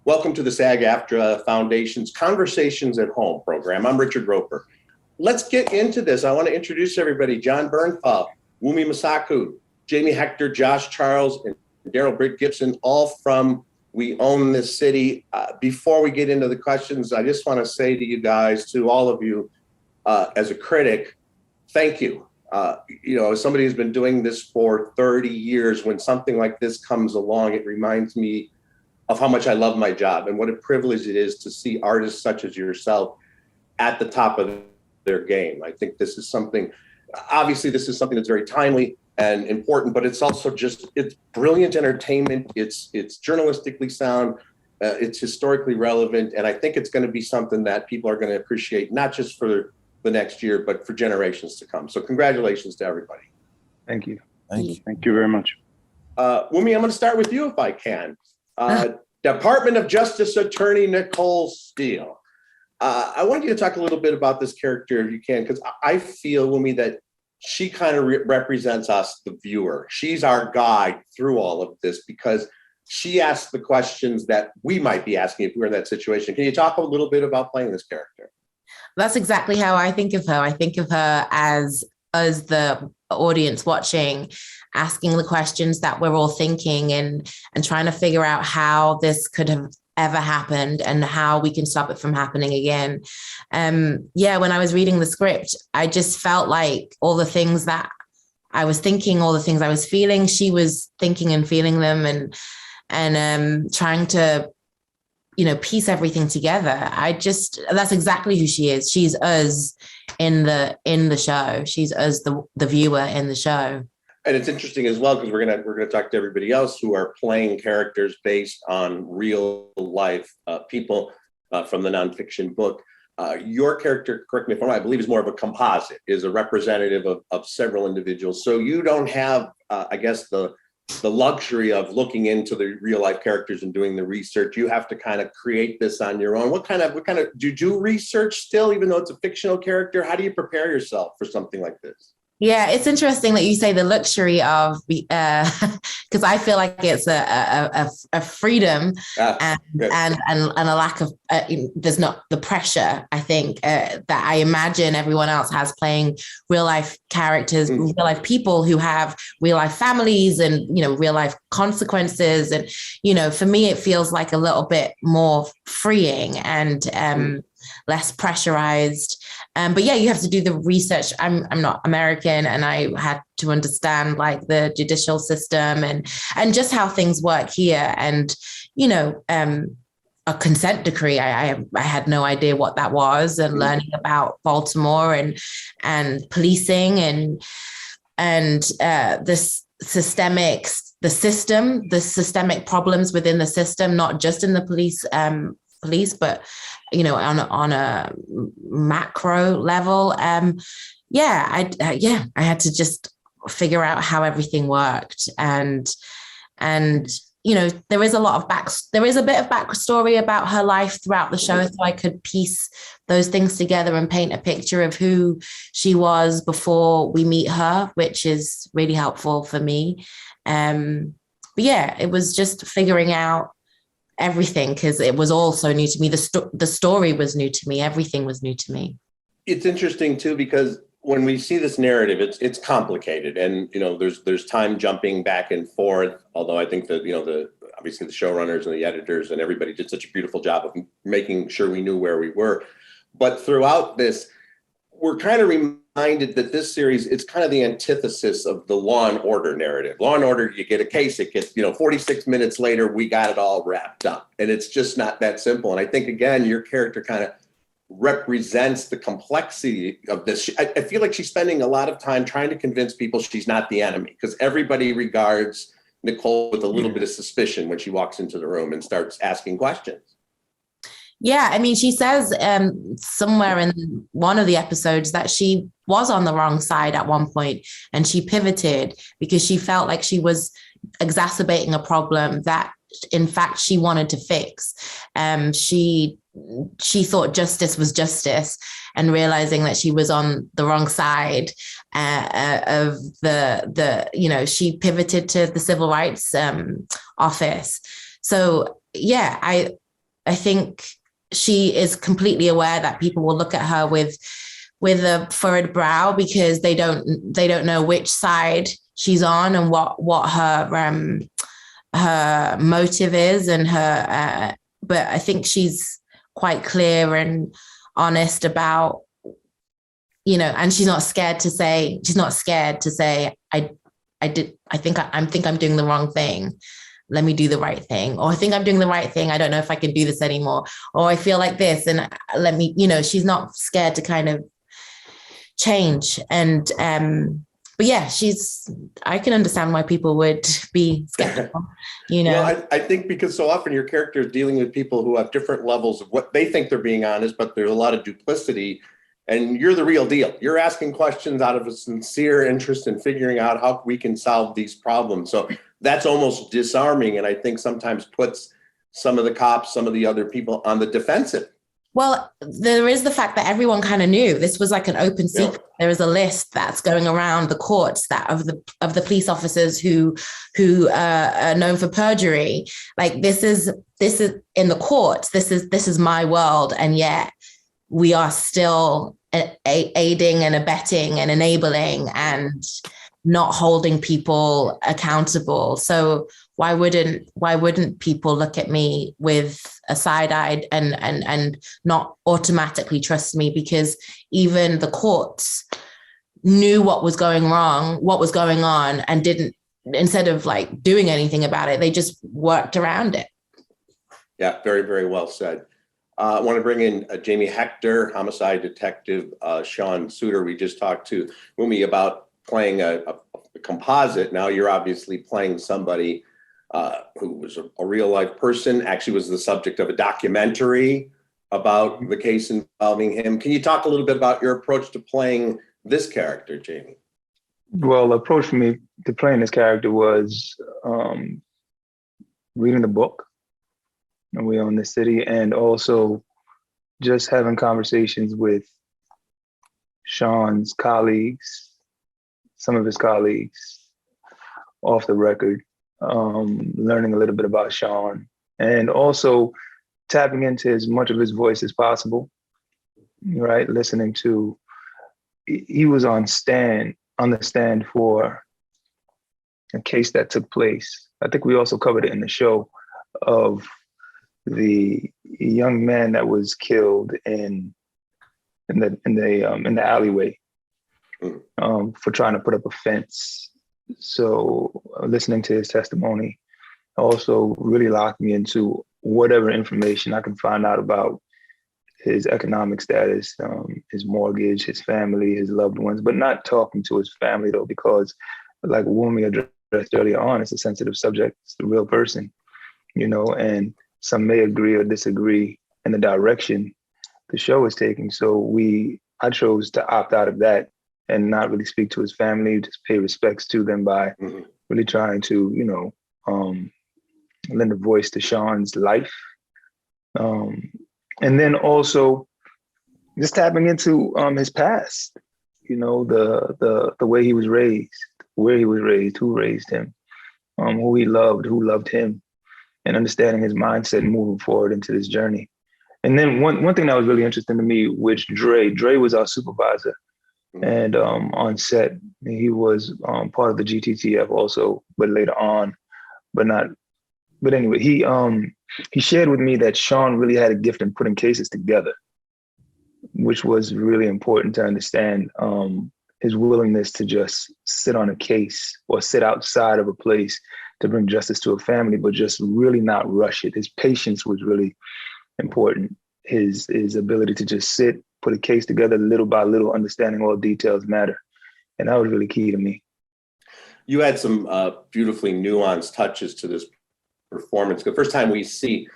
Welcome to the SAG-AFTRA Foundation's Conversations at Home program. I'm Richard Roeper. Let's get into this. I want to introduce everybody. John Bernthal, Wunmi Mosak, Jamie Hector, Josh Charles, and Darrell Britt-Gibson, all from We Own This City. Before we get into the questions, I just want to say to you guys, to all of you, as a critic, thank you. As somebody who's been doing this for 30 years, when something like this comes along, it reminds me of how much I love my job and what a privilege it is to see artists such as yourself at the top of their game. I think this is something, obviously this is something that's very timely and important, but it's also it's brilliant entertainment. It's journalistically sound, it's historically relevant. And I think it's going to be something that people are going to appreciate, not just for the next year, but for generations to come. So congratulations to everybody. Thank you. Thank you very much. Wunmi, I'm going to start with you if I can. Department of Justice Attorney Nicole Steele. I want you to talk a little bit about this character if you can, because I feel, Wunmi, that she kind of represents us, the viewer. She's our guide through all of this because she asks the questions that we might be asking if we were in that situation. Can you talk a little bit about playing this character? That's exactly how I think of her. I think of her as the audience watching, asking the questions that we're all thinking and trying to figure out how this could have ever happened and how we can stop it from happening again. When I was reading the script, I just felt like all the things that I was thinking, all the things I was feeling, she was thinking and feeling them and trying to, piece everything together. That's exactly who she is. She's us in the show. She's us, the viewer in the show. And it's interesting as well, because we're gonna talk to everybody else who are playing characters based on real life people from the nonfiction book. Your character, correct me if I'm wrong, I believe is more of a composite, is a representative of several individuals. So you don't have, I guess, the luxury of looking into the real life characters and doing the research. You have to kind of create this on your own. What kind of do you do research still, even though it's a fictional character? How do you prepare yourself for something like this? Yeah, it's interesting that you say the luxury of, because I feel like it's a freedom and a lack of, there's not the pressure, I think, that I imagine everyone else has playing real life characters, real life people who have real life families and, real life consequences. And, for me, it feels like a little bit more freeing and less pressurized. But yeah, you have to do the research. I'm not American, and I had to understand like the judicial system and just how things work here. And a consent decree, I had no idea what that was, and learning about Baltimore and policing and the systemic problems within the system, not just in the police, but on a macro level. I had to just figure out how everything worked, and there is a bit of backstory about her life throughout the show, so I could piece those things together and paint a picture of who she was before we meet her, which is really helpful for me. It was just figuring out everything, because it was all so new to me. The story was new to me. Everything was new to me. It's interesting too, because when we see this narrative, it's complicated, and there's time jumping back and forth. Although I think that obviously the showrunners and the editors and everybody did such a beautiful job of making sure we knew where we were. But throughout this, we're kind of reminded that this series, it's kind of the antithesis of the Law and Order narrative. Law and Order, you get a case, it gets 46 minutes later, we got it all wrapped up, and it's just not that simple. And I think, again, your character kind of represents the complexity of this. I feel like she's spending a lot of time trying to convince people she's not the enemy, because everybody regards Nicole with a little bit of suspicion when she walks into the room and starts asking questions. Yeah, I mean, she says somewhere in one of the episodes that she was on the wrong side at one point, and she pivoted because she felt like she was exacerbating a problem that, in fact, she wanted to fix. She thought justice was justice, and realizing that she was on the wrong side of she pivoted to the civil rights office. So yeah, I think she is completely aware that people will look at her with a furrowed brow because they don't know which side she's on and what her motive is and her. But I think she's quite clear and honest about, and she's not scared to say I think I'm doing the wrong thing. Let me do the right thing. Or I think I'm doing the right thing. I don't know if I can do this anymore. Or I feel like this and let me, she's not scared to kind of change. And, but yeah, I can understand why people would be skeptical, I think because so often your character is dealing with people who have different levels of what they think they're being honest, but there's a lot of duplicity. And you're the real deal. You're asking questions out of a sincere interest in figuring out how we can solve these problems. So that's almost disarming. And I think sometimes puts some of the cops, some of the other people on the defensive. Well, there is the fact that everyone kind of knew this was like an open secret. Yeah. There is a list that's going around the courts that of the police officers who are known for perjury. Like this is in the courts. This is my world. And yet we are still aiding and abetting and enabling and not holding people accountable. So why wouldn't people look at me with a side-eyed and not automatically trust me? Because even the courts knew what was going on and didn't, instead of like doing anything about it, they just worked around it. Yeah, very, very well said. I want to bring in Jamie Hector, homicide detective, Sean Suter. We just talked to Wunmi about playing a composite. Now you're obviously playing somebody who was a real life person, actually was the subject of a documentary about the case involving him. Can you talk a little bit about your approach to playing this character, Jamie? Well, the approach for me to playing this character was reading the book, We Own the City, and also just having conversations with Sean's colleagues, some of his colleagues off the record, learning a little bit about Sean, and also tapping into as much of his voice as possible, right? Listening to, he was on the stand for a case that took place. I think we also covered it in the show, of the young man that was killed in the alleyway for trying to put up a fence. So listening to his testimony also really locked me into whatever information I can find out about his economic status, his mortgage, his family, his loved ones, but not talking to his family though, because like Wunmi addressed earlier on, it's a sensitive subject, it's the real person, and some may agree or disagree in the direction the show is taking. So I chose to opt out of that and not really speak to his family, just pay respects to them by really trying to, lend a voice to Sean's life. And then also just tapping into his past, the way he was raised, where he was raised, who raised him, who he loved, who loved him, and understanding his mindset moving forward into this journey. And then one thing that was really interesting to me, which Dre was our supervisor, and on set, he was part of the GTTF also, but later on, but anyway, he shared with me that Sean really had a gift in putting cases together, which was really important to understand, his willingness to just sit on a case or sit outside of a place to bring justice to a family, but just really not rush it. His patience was really important. His ability to just sit, put a case together little by little, understanding all details matter. And that was really key to me. You had some beautifully nuanced touches to this performance. The first time we see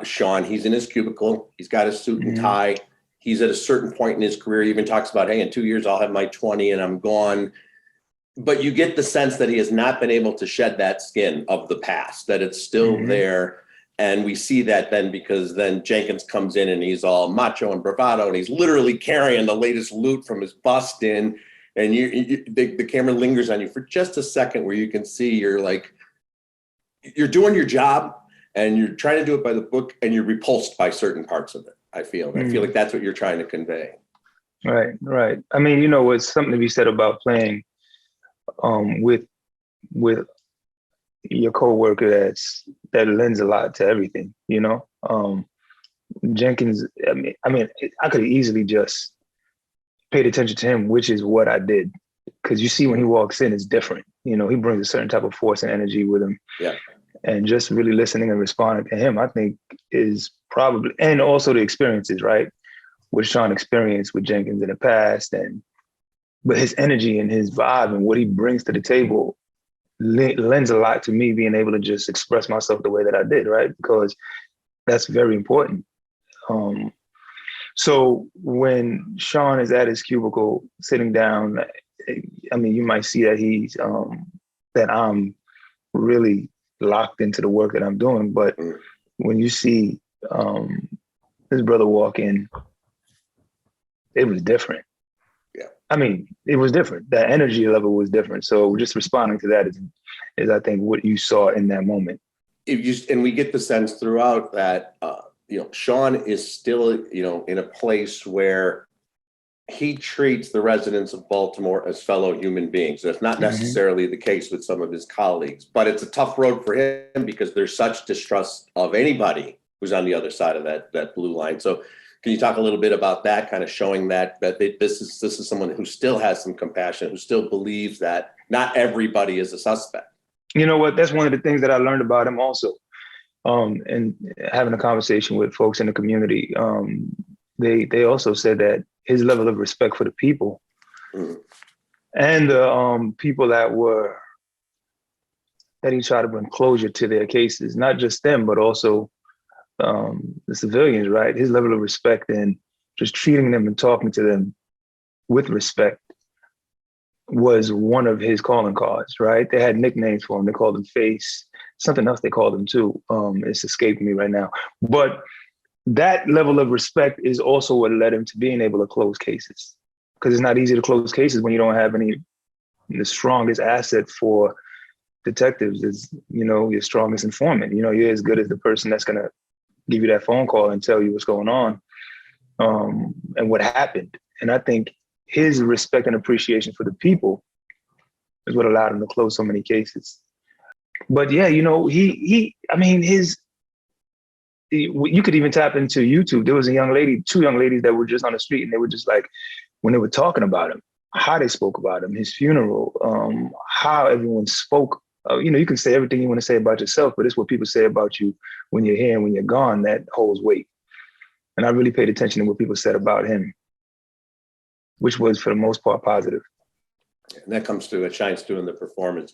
Sean, he's in his cubicle, he's got his suit and tie. He's at a certain point in his career, he even talks about, hey, in 2 years, I'll have my 20 and I'm gone. But you get the sense that he has not been able to shed that skin of the past, that it's still there. And we see that then because then Jenkins comes in and he's all macho and bravado and he's literally carrying the latest loot from his bust in. And the camera lingers on you for just a second where you can see you're doing your job and you're trying to do it by the book, and you're repulsed by certain parts of it. I feel like that's what you're trying to convey. Right. I mean, it's something to be said about playing with your coworker that lends a lot to everything. Jenkins. I mean, I could easily just paid attention to him, which is what I did, because you see when he walks in, it's different. He brings a certain type of force and energy with him. Yeah. And just really listening and responding to him, I think is probably, and also the experiences, right? What Sean experienced with Jenkins in the past, but his energy and his vibe and what he brings to the table lends a lot to me being able to just express myself the way that I did, right? Because that's very important. So when Sean is at his cubicle sitting down, I mean, you might see that that I'm really locked into the work that I'm doing. But when you see his brother walk in, it was different. Yeah. I mean, it was different. The energy level was different. So just responding to that is I think what you saw in that moment. And we get the sense throughout that, Sean is still, in a place where he treats the residents of Baltimore as fellow human beings. That's not necessarily the case with some of his colleagues, but it's a tough road for him because there's such distrust of anybody who's on the other side of that blue line. So can you talk a little bit about that, kind of showing that this is someone who still has some compassion, who still believes that not everybody is a suspect? You know what? That's one of the things that I learned about him also. And having a conversation with folks in the community, they also said that his level of respect for the people and the people that he tried to bring closure to their cases, not just them, but also the civilians, right? His level of respect and just treating them and talking to them with respect was one of his calling cards, right? They had nicknames for him. They called him Face. Something else they called him too. It's escaping me right now. But that level of respect is also what led him to being able to close cases. Because it's not easy to close cases when you don't have the strongest asset for detectives is, your strongest informant. You're as good as the person that's going to give you that phone call and tell you what's going on and what happened. And I think his respect and appreciation for the people is what allowed him to close so many cases. But yeah, you could even tap into YouTube. There was two young ladies that were just on the street, and they were just like, when they were talking about him, how they spoke about him, his funeral, how everyone spoke. You can say everything you want to say about yourself, but it's what people say about you when you're here and when you're gone that holds weight. And I really paid attention to what people said about him, which was for the most part positive. And that shines through in the performance.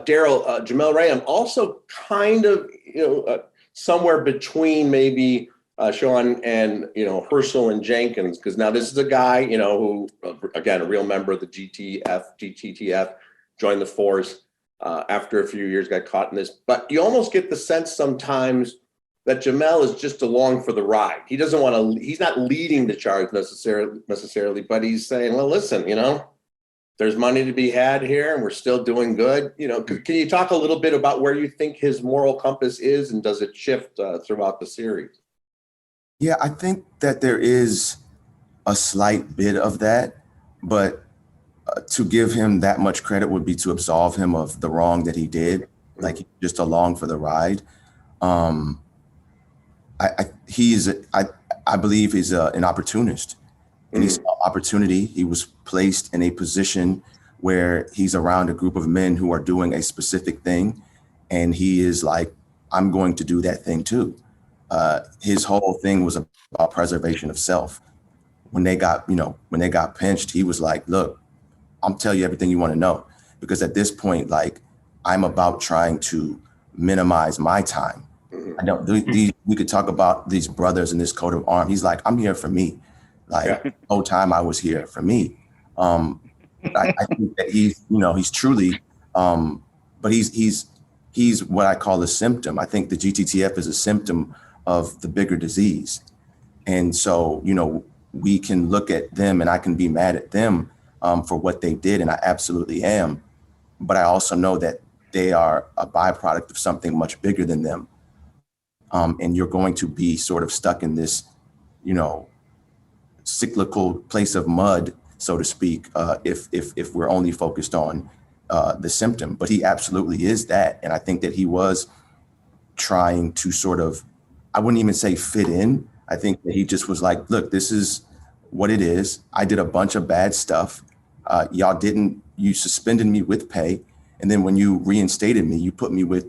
Darrell, Jamel Ray, I'm also kind of, somewhere between maybe Sean and, Herschel and Jenkins, because now this is a guy, who, again, a real member of the GTTF, joined the force after a few years, got caught in this. But you almost get the sense sometimes that Jamel is just along for the ride. He doesn't want to, he's not leading the charge necessarily, but he's saying, well, listen, there's money to be had here and we're still doing good. Can you talk a little bit about where you think his moral compass is, and does it shift throughout the series? Yeah, I think that there is a slight bit of that, but to give him that much credit would be to absolve him of the wrong that he did, like just along for the ride. I believe he's an opportunist. And he saw opportunity. He was placed in a position where he's around a group of men who are doing a specific thing. And he is like, I'm going to do that thing too. His whole thing was about preservation of self. When they got pinched, he was like, look, I'll tell you everything you want to know. Because at this point, like, I'm about trying to minimize my time. I don't, we could talk about these brothers and this coat of arms. He's like, I'm here for me. Like the whole time I was here for me. I think that he's truly, but he's what I call a symptom. I think the GTTF is a symptom of the bigger disease. And so, we can look at them and I can be mad at them for what they did. And I absolutely am. But I also know that they are a byproduct of something much bigger than them. and you're going to be sort of stuck in this, cyclical place of mud, so to speak, if we're only focused on the symptom. But he absolutely is that. And I think that he was trying to sort of, I wouldn't even say fit in. I think that he just was like, look, this is what it is. I did a bunch of bad stuff. You suspended me with pay. And then when you reinstated me, you put me with,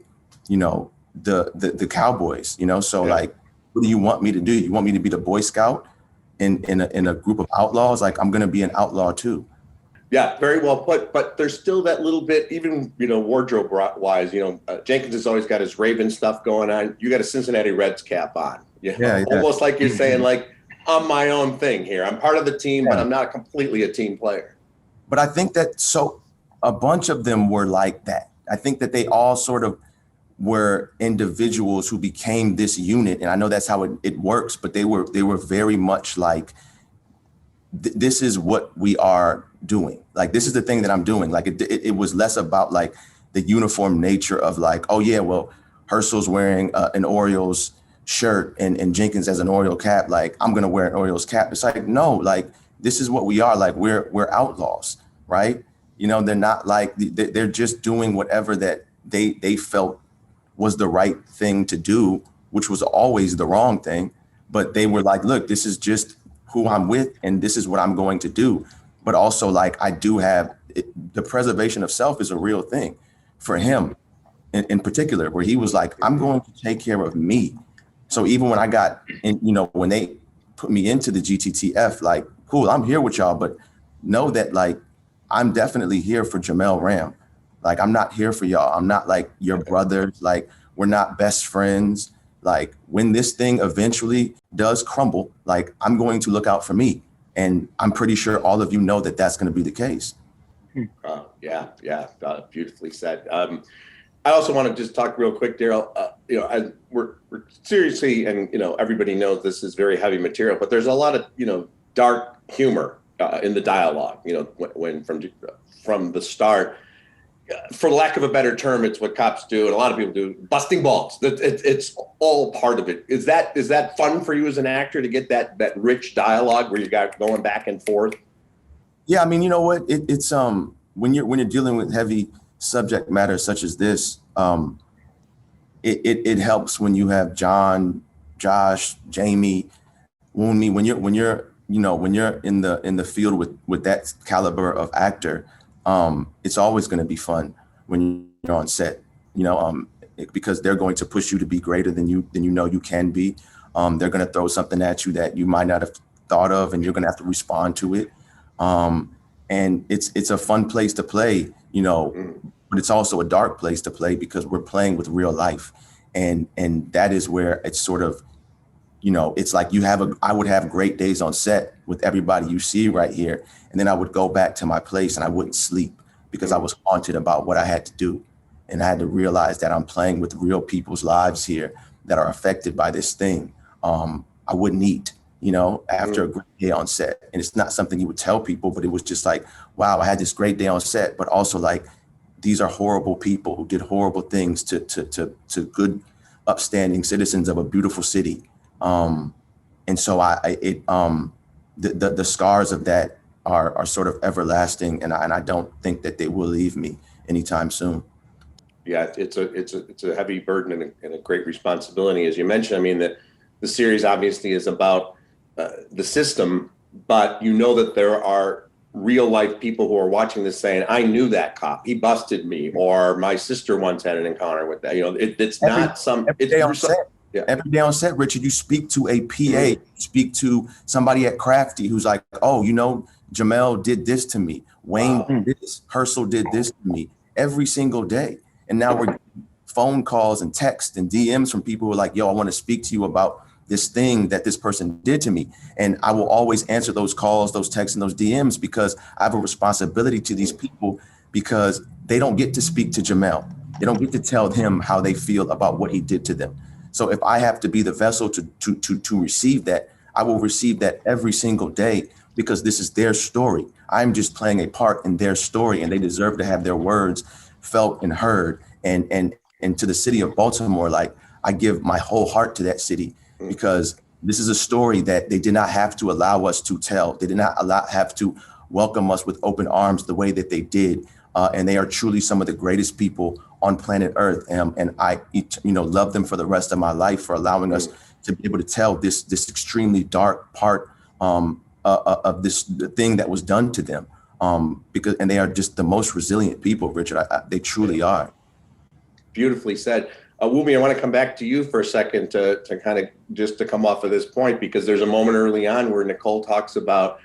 the Cowboys, so like, what do you want me to do? You want me to be the Boy Scout in a group of outlaws? Like, I'm going to be an outlaw too. Yeah, very well put. But there's still that little bit, even, wardrobe wise, Jenkins has always got his Raven stuff going on. You got a Cincinnati Reds cap on. Yeah. Almost like you're saying, like, I'm my own thing here. I'm part of the team, but I'm not completely a team player. But I think that a bunch of them were like that. I think that they all sort of were individuals who became this unit. And I know that's how it works, but they were very much like, this is what we are doing. Like, this is the thing that I'm doing. Like, it was less about like the uniform nature of like, oh yeah, well, Herschel's wearing an Orioles shirt and Jenkins has an Oriole cap. Like, I'm going to wear an Orioles cap. It's like, no, like, this is what we are. Like, we're outlaws, right? They're not like, they're just doing whatever that they felt was the right thing to do, which was always the wrong thing. But they were like, look, this is just who I'm with, and this is what I'm going to do. But also, like, I do have the preservation of self is a real thing for him in particular, where he was like, I'm going to take care of me. So even when I got in, when they put me into the GTTF, like, cool, I'm here with y'all, but know that, like, I'm definitely here for Jamel Ram. Like, I'm not here for y'all. I'm not like your brothers. Like, we're not best friends. Like, when this thing eventually does crumble, like, I'm going to look out for me. And I'm pretty sure all of you know that that's going to be the case. Yeah. Beautifully said. I also want to just talk real quick, Darrell. We're seriously, and everybody knows this is very heavy material, but there's a lot of dark humor in the dialogue. When from the start. For lack of a better term, it's what cops do, and a lot of people do, busting balls. It's all part of it. Is that fun for you as an actor to get that rich dialogue where you got going back and forth? Yeah, I mean, you know what? It's when you're dealing with heavy subject matter such as this, it helps when you have John, Josh, Jamie, Wunmi. When you're in the field with that caliber of actor. It's always going to be fun when you're on set, because they're going to push you to be greater than you you can be. They're going to throw something at you that you might not have thought of, and you're going to have to respond to it. And it's a fun place to play, but it's also a dark place to play because we're playing with real life, and that is where it's sort of, it's like I would have great days on set with everybody you see right here. And then I would go back to my place and I wouldn't sleep because I was haunted about what I had to do. And I had to realize that I'm playing with real people's lives here that are affected by this thing. I wouldn't eat, after a great day on set. And it's not something you would tell people, but it was just like, wow, I had this great day on set, but also like, these are horrible people who did horrible things to good, upstanding citizens of a beautiful city. And so the scars of that are sort of everlasting, and I don't think that they will leave me anytime soon. Yeah, it's a heavy burden and a great responsibility, as you mentioned. I mean, the series obviously is about the system, but that there are real life people who are watching this saying, I knew that cop, he busted me, or my sister once had an encounter with that. It's not some. Yeah. Every day on set, Richard, you speak to a PA, you speak to somebody at Crafty who's like, oh, Jamel did this to me. Wayne did this. Herschel did this to me every single day. And now we're getting phone calls and texts and DMs from people who are like, yo, I want to speak to you about this thing that this person did to me. And I will always answer those calls, those texts, and those DMs because I have a responsibility to these people because they don't get to speak to Jamel. They don't get to tell him how they feel about what he did to them. So if I have to be the vessel to receive that, I will receive that every single day because this is their story. I'm just playing a part in their story, and they deserve to have their words felt and heard. And to the city of Baltimore, like I give my whole heart to that city, because this is a story that they did not have to allow us to tell. They did not have to welcome us with open arms the way that they did. And they are truly some of the greatest people on planet Earth. And I, love them for the rest of my life for allowing us to be able to tell this extremely dark part of the thing that was done to them. And they are just the most resilient people, Richard. They truly are. Beautifully said. Wunmi, I want to come back to you for a second to kind of just to come off of this point, because there's a moment early on where Nicole talks about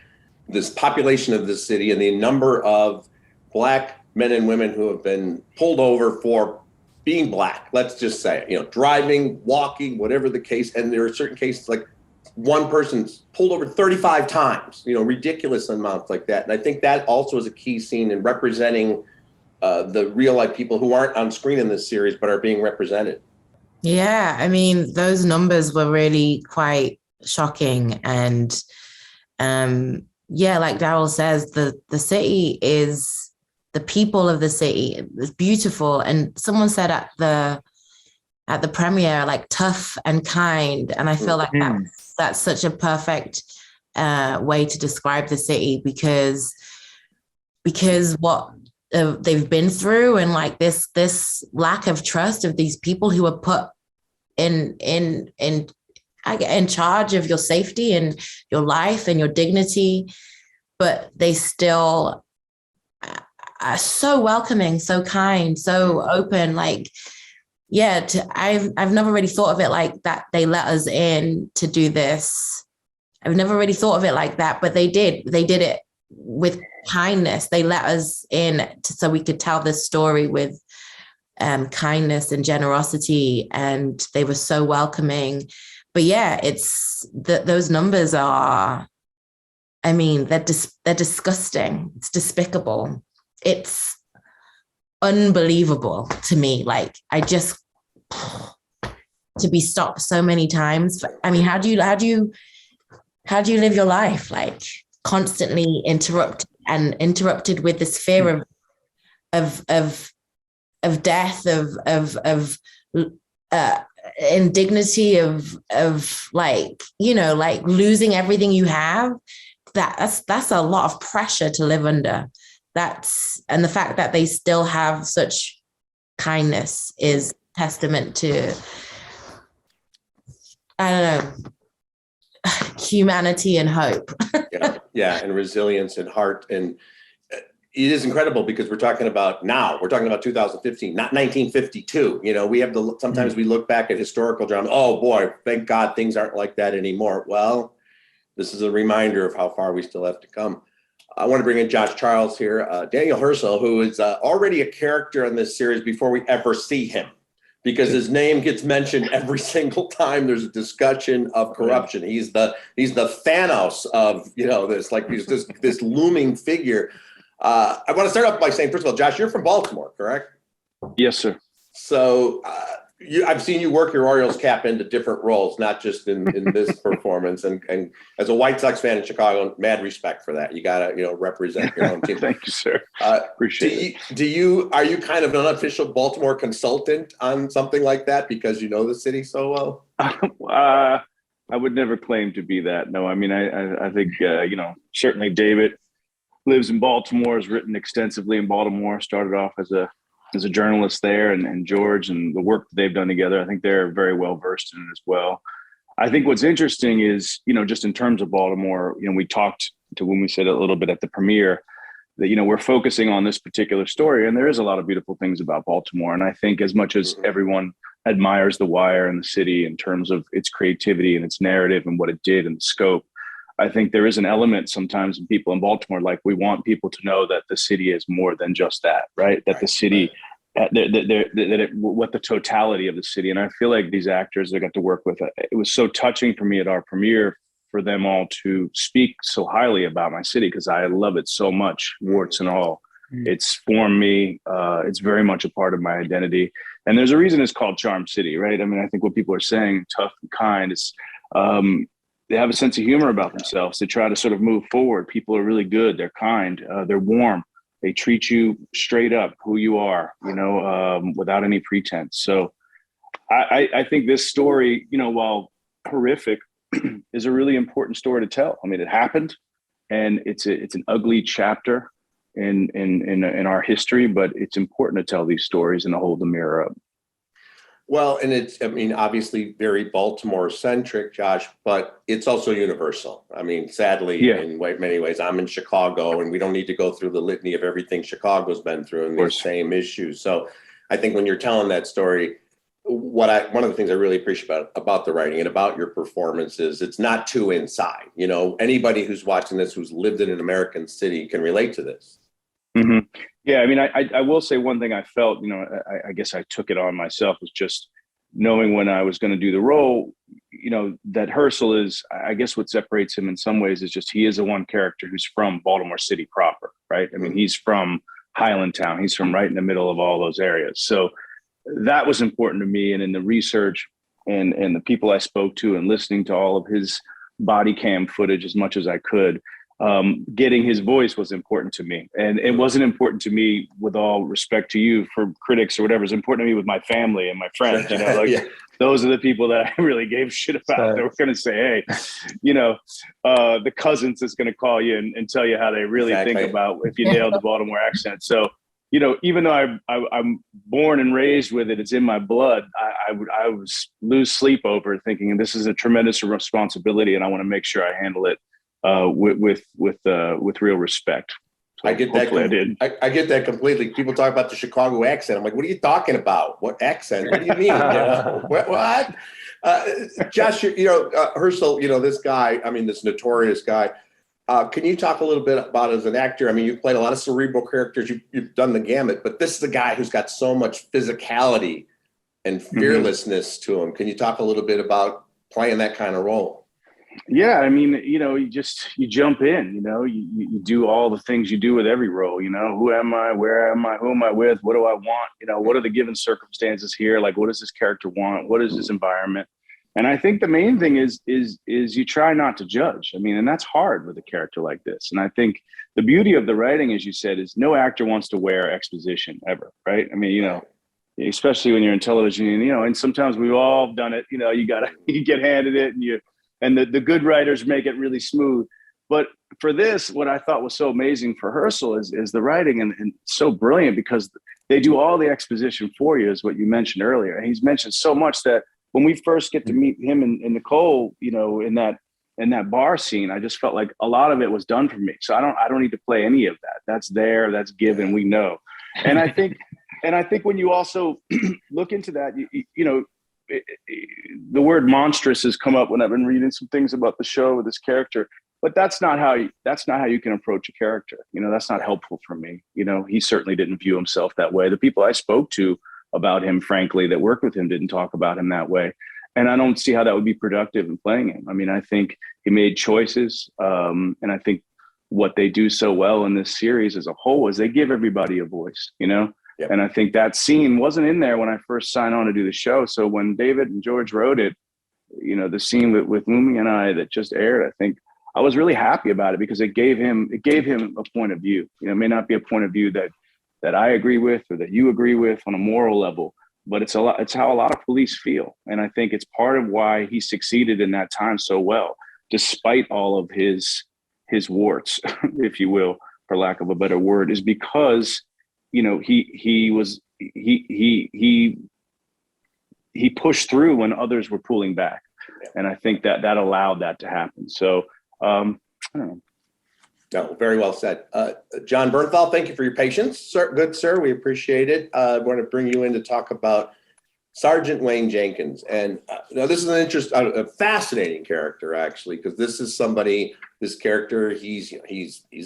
this population of the city and the number of Black men and women who have been pulled over for being Black, let's just say, driving, walking, whatever the case. And there are certain cases like one person's pulled over 35 times, ridiculous amounts like that. And I think that also is a key scene in representing the real life people who aren't on screen in this series, but are being represented. Yeah, I mean, those numbers were really quite shocking. And like Darrell says, the city is, the people of the city is beautiful. And someone said at the premiere, like tough and kind. And I feel like that's such a perfect way to describe the city, because what they've been through, and like this lack of trust of these people who are put in charge of your safety and your life and your dignity, but they still are so welcoming, so kind, so open. Like, yeah, I've never really thought of it like that. They let us in to do this. I've never really thought of it like that, but they did. They did it with kindness. They let us in so we could tell this story with kindness and generosity, and they were so welcoming. But yeah, it's those numbers are, I mean, they're disgusting. It's despicable. It's unbelievable to me. Like, to be stopped so many times. I mean, how do you live your life? Like, constantly interrupted with this fear of death, of indignity, of like losing everything you have. That's a lot of pressure to live under. And the fact that they still have such kindness is testament to, I don't know, humanity and hope. yeah, and resilience and heart. And it is incredible, because we're talking about 2015, not 1952. We have sometimes we look back at historical drama. Oh boy, thank God things aren't like that anymore. Well, this is a reminder of how far we still have to come. I want to bring in Josh Charles here, Daniel Herschel, who is already a character in this series before we ever see him, because his name gets mentioned every single time there's a discussion of corruption. He's the Thanos of this, like he's this looming figure. I want to start off by saying, first of all, Josh, you're from Baltimore, correct? Yes, sir. So I've seen you work your Orioles cap into different roles, not just in this performance. And as a White Sox fan in Chicago, mad respect for that. You gotta represent your own team. Thank you, sir. Appreciate it. Are you kind of an unofficial Baltimore consultant on something like that because you know the city so well? I would never claim to be that. No, I mean, I think certainly David lives in Baltimore, has written extensively in Baltimore, started off as a journalist there, and George and the work that they've done together, I think they're very well versed in it as well. I think what's interesting is, just in terms of Baltimore, we talked to when we said a little bit at the premiere that, we're focusing on this particular story, and there is a lot of beautiful things about Baltimore. And I think as much as everyone admires The Wire and the city in terms of its creativity and its narrative and what it did and the scope, I think there is an element sometimes in people in Baltimore, like we want people to know that the city is more than just that, right? That the city, what the totality of the city. And I feel like these actors I got to work with, it was so touching for me at our premiere for them all to speak so highly about my city, because I love it so much, warts and all. It's formed me. It's very much a part of my identity. And there's a reason it's called Charm City, right? I mean, I think what people are saying, tough and kind, is they have a sense of humor about themselves. They try to sort of move forward. People are really good. They're kind. They're warm. They treat you straight up who you are, without any pretense. So I think this story, you know, while horrific, is a really important story to tell. I mean, it happened, and it's an ugly chapter in our history, but it's important to tell these stories and to hold the mirror up. Well, and it's, I mean, obviously very Baltimore centric, Josh, but it's also universal. I mean, sadly, in many ways, I'm in Chicago, and we don't need to go through the litany of everything Chicago's been through and these same issues. So I think when you're telling that story, one of the things I really appreciate about the writing and about your performance is it's not too inside. You know, anybody who's watching this, who's lived in an American city, can relate to this. Mm-hmm. Yeah, I mean, I will say one thing I felt, you know, I guess I took it on myself, was just knowing when I was going to do the role, you know, that Herschel is, I guess what separates him in some ways is just he is the one character who's from Baltimore City proper, right? I mean, he's from Highlandtown. He's from right in the middle of all those areas. So that was important to me. And in the research and the people I spoke to and listening to all of his body cam footage as much as I could, getting his voice was important to me. And it wasn't important to me, with all respect to you, for critics or whatever. It's important to me with my family and my friends, you know, like those are the people that I really gave shit about. They were going to say, hey, you know, the cousins is going to call you and tell you how they really think about if you nailed the Baltimore accent. So, you know, even though I'm born and raised with it, it's in my blood. I was lose sleep over it, thinking this is a tremendous responsibility, and I want to make sure I handle it with real respect. So I get that. I get that completely. People talk about the Chicago accent. I'm like, what are you talking about? What accent? What do you mean? You know? What? Josh, you know, Herschel, you know, this guy, I mean, this notorious guy. Can you talk a little bit about as an actor? I mean, you've played a lot of cerebral characters. You've done the gamut, but this is a guy who's got so much physicality and fearlessness to him. Can you talk a little bit about playing that kind of role? Yeah, I mean, you know, you jump in, you know, you do all the things you do with every role, you know, who am I, where am I, who am I with, what do I want, you know, what are the given circumstances here, like what does this character want, what is this environment? And I think the main thing is you try not to judge. I mean, and that's hard with a character like this. And I think the beauty of the writing, as you said, is no actor wants to wear exposition ever, right? I mean, you know, especially when you're in television, and, you know, and sometimes we've all done it, you know, you get handed it, and the good writers make it really smooth. But for this, what I thought was so amazing for Herschel is the writing, and so brilliant, because they do all the exposition for you, is what you mentioned earlier. And he's mentioned so much that when we first get to meet him and Nicole, you know, in that bar scene, I just felt like a lot of it was done for me. So I don't need to play any of that. That's there, that's given, we know. And I think when you also look into that, you know, the word monstrous has come up when I've been reading some things about the show with this character, but that's not how you can approach a character. You know, that's not helpful for me. You know, he certainly didn't view himself that way. The people I spoke to about him, frankly, that worked with him, didn't talk about him that way. And I don't see how that would be productive in playing him. I mean, I think he made choices. And I think what they do so well in this series as a whole is they give everybody a voice, you know? Yep. And I think that scene wasn't in there when I first signed on to do the show. So when David and George wrote it, you know, the scene with Wunmi and I that just aired, I think I was really happy about it, because it gave him a point of view. You know, it may not be a point of view that I agree with or that you agree with on a moral level, but it's how a lot of police feel. And I think it's part of why he succeeded in that time so well, despite all of his warts, if you will, for lack of a better word, is because, you know, he pushed through when others were pulling back. And I think that allowed that to happen. So, I don't know. No, very well said. John Bernthal, thank you for your patience. Sir, good sir, we appreciate it. I want to bring you in to talk about Sergeant Wayne Jenkins. And now this is a fascinating character, actually, because this character, he's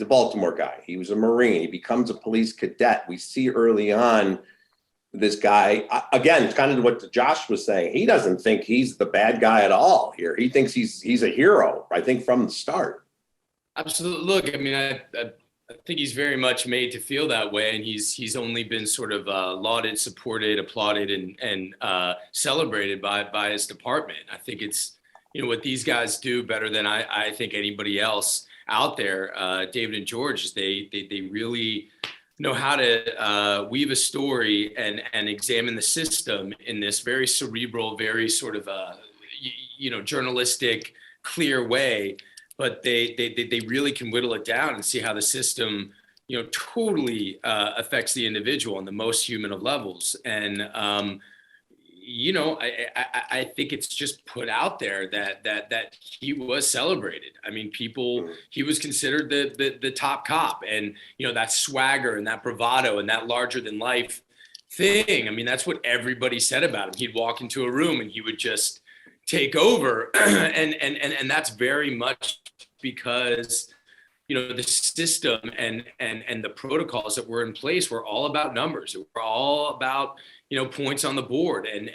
a Baltimore guy. He was a Marine. He becomes a police cadet. We see early on this guy, again, it's kind of what Josh was saying. He doesn't think he's the bad guy at all here. He thinks he's a hero, I think, from the start. Absolutely. Look, I mean, I think he's very much made to feel that way, and he's only been sort of lauded, supported, applauded, and celebrated by his department. I think it's, you know, what these guys do better than I think anybody else out there. David and George, they really know how to weave a story and examine the system in this very cerebral, very sort of journalistic, clear way. But they really can whittle it down and see how the system totally affects the individual on the most human of levels. And I think it's just put out there that he was celebrated. I mean, he was considered the top cop, and that swagger and that bravado and that larger than life thing. I mean, that's what everybody said about him. He'd walk into a room and he would just take over, and that's very much because the system and the protocols that were in place were all about numbers. It were all about points on the board, and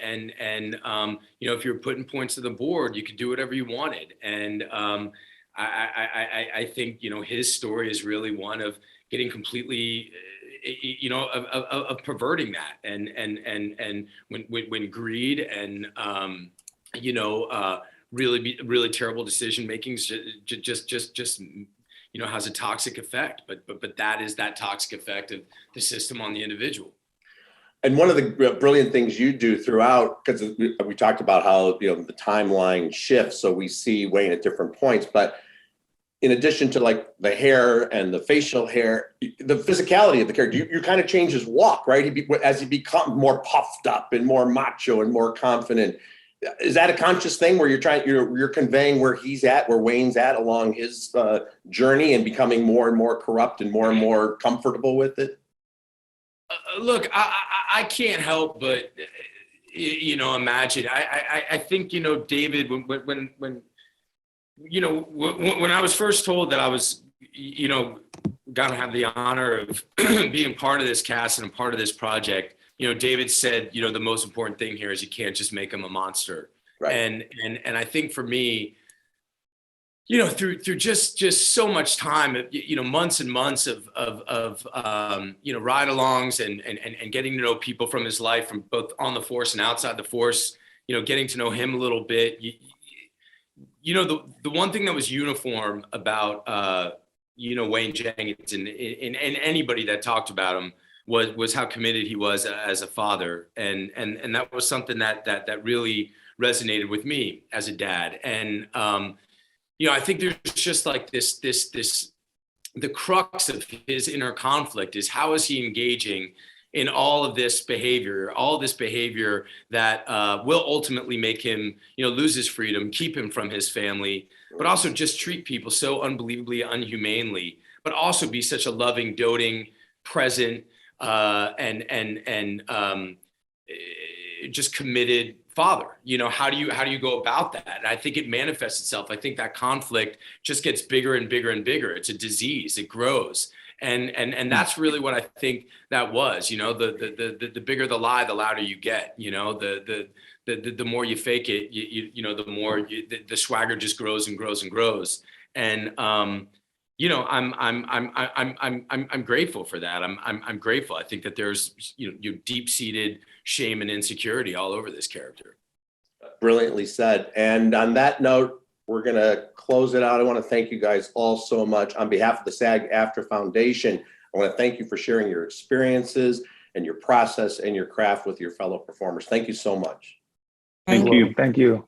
if you're putting points to the board, you could do whatever you wanted. And I think his story is really one of getting completely of perverting that, and when greed and really terrible decision making just has a toxic effect, but that is that toxic effect of the system on the individual. And one of the brilliant things you do throughout, because we talked about how the timeline shifts, so we see Wayne at different points, but in addition to like the hair and the facial hair, the physicality of the character, you kind of change his walk, right? As he becomes more puffed up and more macho and more confident. Is that a conscious thing where you're conveying where he's at, where Wayne's at along his journey and becoming more and more corrupt and more comfortable with it? Look, I can't help but imagine. I think David, when I was first told that I was gonna have the honor of being part of this cast and a part of this project, David said, the most important thing here is you can't just make him a monster. Right. And I think for me, through just so much time, months and months of ride-alongs and getting to know people from his life, from both on the force and outside the force, getting to know him a little bit. The one thing that was uniform about Wayne Jenkins and anybody that talked about him was how committed he was as a father, and that was something that really resonated with me as a dad. And I think there's just like this the crux of his inner conflict is how is he engaging in all of this behavior that will ultimately make him lose his freedom, keep him from his family, but also just treat people so unbelievably unhumanely, but also be such a loving, doting, present, and just committed father. How do you go about that? And I think it manifests itself. I think that conflict just gets bigger and bigger and bigger. It's a disease. It grows. And that's really what I think that was. The bigger the lie, the louder you get. The more you fake it, the more the swagger just grows and grows and grows. And I'm grateful for that. I'm grateful. I think that there's deep-seated shame and insecurity all over this character. Brilliantly said. And on that note, we're going to close it out. I want to thank you guys all so much. On behalf of the SAG-AFTRA Foundation, I want to thank you for sharing your experiences and your process and your craft with your fellow performers. Thank you so much. Thank you. Thank you.